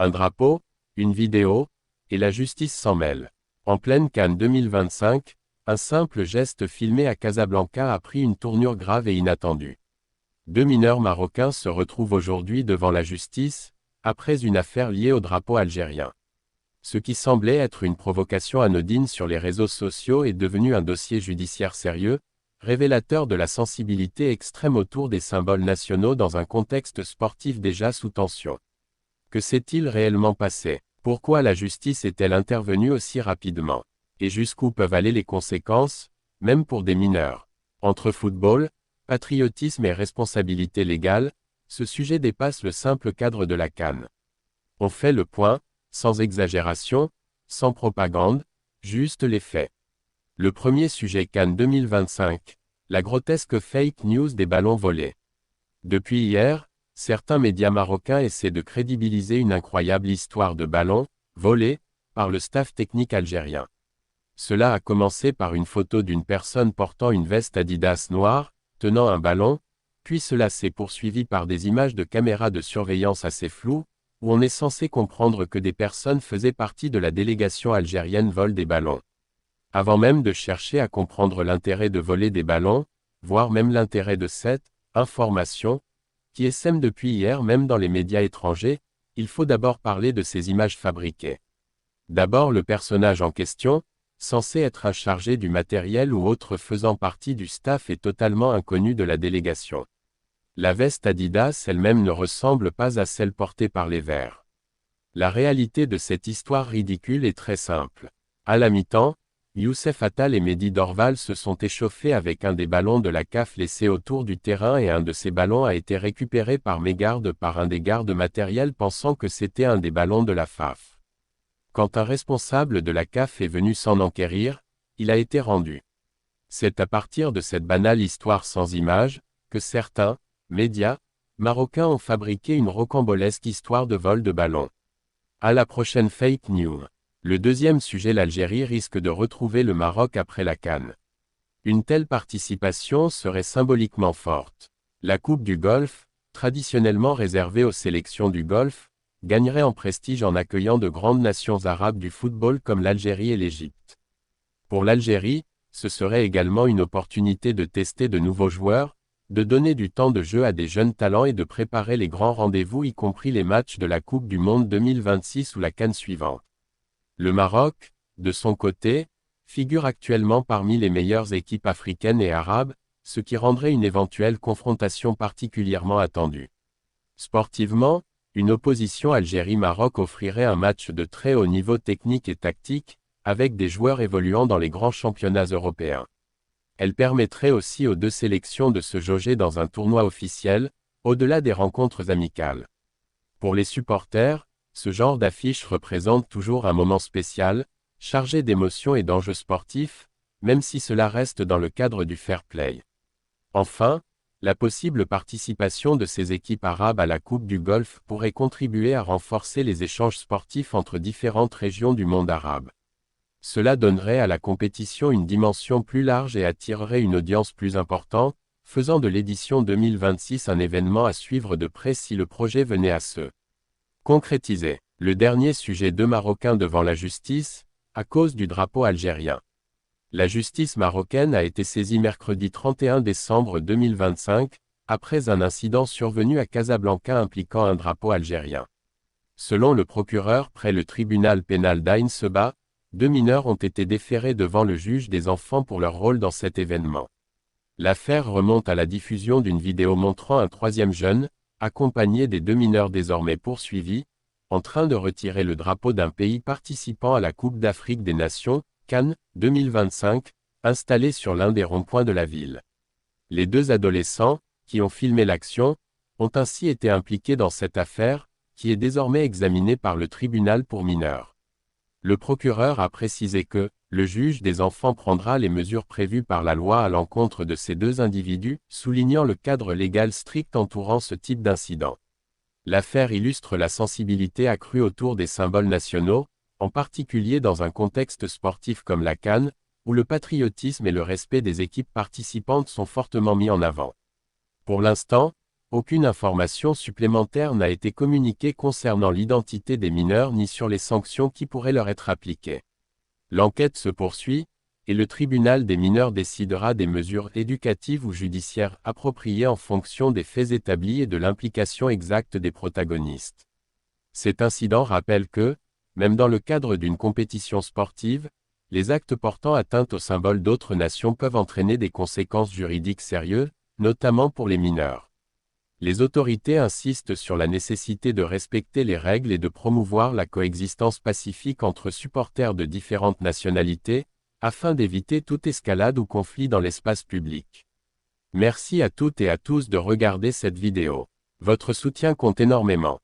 Un drapeau, une vidéo, et la justice s'en mêle. En pleine CAN 2025, un simple geste filmé à Casablanca a pris une tournure grave et inattendue. Deux mineurs marocains se retrouvent aujourd'hui devant la justice, après une affaire liée au drapeau algérien. Ce qui semblait être une provocation anodine sur les réseaux sociaux est devenu un dossier judiciaire sérieux, révélateur de la sensibilité extrême autour des symboles nationaux dans un contexte sportif déjà sous tension. Que s'est-il réellement passé? Pourquoi la justice est-elle intervenue aussi rapidement? Et jusqu'où peuvent aller les conséquences, même pour des mineurs? Entre football, patriotisme et responsabilité légale, ce sujet dépasse le simple cadre de la CAN. On fait le point, sans exagération, sans propagande, juste les faits. Le premier sujet CAN 2025, la grotesque fake news des ballons volés. Depuis hier, certains médias marocains essaient de crédibiliser une incroyable histoire de ballons volés par le staff technique algérien. Cela a commencé par une photo d'une personne portant une veste Adidas noire, tenant un ballon, puis cela s'est poursuivi par des images de caméras de surveillance assez floues, où on est censé comprendre que des personnes faisaient partie de la délégation algérienne vol des ballons. Avant même de chercher à comprendre l'intérêt de voler des ballons, voire même l'intérêt de cette information, qui essaime depuis hier même dans les médias étrangers, il faut d'abord parler de ces images fabriquées. D'abord le personnage en question, censé être un chargé du matériel ou autre faisant partie du staff est totalement inconnu de la délégation. La veste Adidas elle-même ne ressemble pas à celle portée par les Verts. La réalité de cette histoire ridicule est très simple. À la mi-temps, Youssef Attal et Mehdi Dorval se sont échauffés avec un des ballons de la CAF laissés autour du terrain et un de ces ballons a été récupéré par mégarde par un des gardes matériels pensant que c'était un des ballons de la FAF. Quand un responsable de la CAF est venu s'en enquérir, il a été rendu. C'est à partir de cette banale histoire sans image, que certains, médias, marocains ont fabriqué une rocambolesque histoire de vol de ballons. À la prochaine fake news. Le deuxième sujet, l'Algérie risque de retrouver le Maroc après la CAN. Une telle participation serait symboliquement forte. La Coupe du Golfe, traditionnellement réservée aux sélections du Golfe, gagnerait en prestige en accueillant de grandes nations arabes du football comme l'Algérie et l'Égypte. Pour l'Algérie, ce serait également une opportunité de tester de nouveaux joueurs, de donner du temps de jeu à des jeunes talents et de préparer les grands rendez-vous y compris les matchs de la Coupe du Monde 2026 ou la CAN suivante. Le Maroc, de son côté, figure actuellement parmi les meilleures équipes africaines et arabes, ce qui rendrait une éventuelle confrontation particulièrement attendue. Sportivement, une opposition Algérie-Maroc offrirait un match de très haut niveau technique et tactique, avec des joueurs évoluant dans les grands championnats européens. Elle permettrait aussi aux deux sélections de se jauger dans un tournoi officiel, au-delà des rencontres amicales. Pour les supporters, ce genre d'affiche représente toujours un moment spécial, chargé d'émotions et d'enjeux sportifs, même si cela reste dans le cadre du fair play. Enfin, la possible participation de ces équipes arabes à la Coupe du Golfe pourrait contribuer à renforcer les échanges sportifs entre différentes régions du monde arabe. Cela donnerait à la compétition une dimension plus large et attirerait une audience plus importante, faisant de l'édition 2026 un événement à suivre de près si le projet venait à se concrétiser. Le dernier sujet, deux Marocains devant la justice, à cause du drapeau algérien. La justice marocaine a été saisie mercredi 31 décembre 2025, après un incident survenu à Casablanca impliquant un drapeau algérien. Selon le procureur près le tribunal pénal d'Ain Seba, deux mineurs ont été déférés devant le juge des enfants pour leur rôle dans cet événement. L'affaire remonte à la diffusion d'une vidéo montrant un troisième jeune, accompagné des deux mineurs désormais poursuivis, en train de retirer le drapeau d'un pays participant à la Coupe d'Afrique des Nations, CAN 2025, installé sur l'un des ronds-points de la ville. Les deux adolescents, qui ont filmé l'action, ont ainsi été impliqués dans cette affaire, qui est désormais examinée par le tribunal pour mineurs. Le procureur a précisé que, le juge des enfants prendra les mesures prévues par la loi à l'encontre de ces deux individus, soulignant le cadre légal strict entourant ce type d'incident. L'affaire illustre la sensibilité accrue autour des symboles nationaux, en particulier dans un contexte sportif comme la CAN, où le patriotisme et le respect des équipes participantes sont fortement mis en avant. Pour l'instant, aucune information supplémentaire n'a été communiquée concernant l'identité des mineurs ni sur les sanctions qui pourraient leur être appliquées. L'enquête se poursuit, et le tribunal des mineurs décidera des mesures éducatives ou judiciaires appropriées en fonction des faits établis et de l'implication exacte des protagonistes. Cet incident rappelle que, même dans le cadre d'une compétition sportive, les actes portant atteinte aux symboles d'autres nations peuvent entraîner des conséquences juridiques sérieuses, notamment pour les mineurs. Les autorités insistent sur la nécessité de respecter les règles et de promouvoir la coexistence pacifique entre supporters de différentes nationalités, afin d'éviter toute escalade ou conflit dans l'espace public. Merci à toutes et à tous de regarder cette vidéo. Votre soutien compte énormément.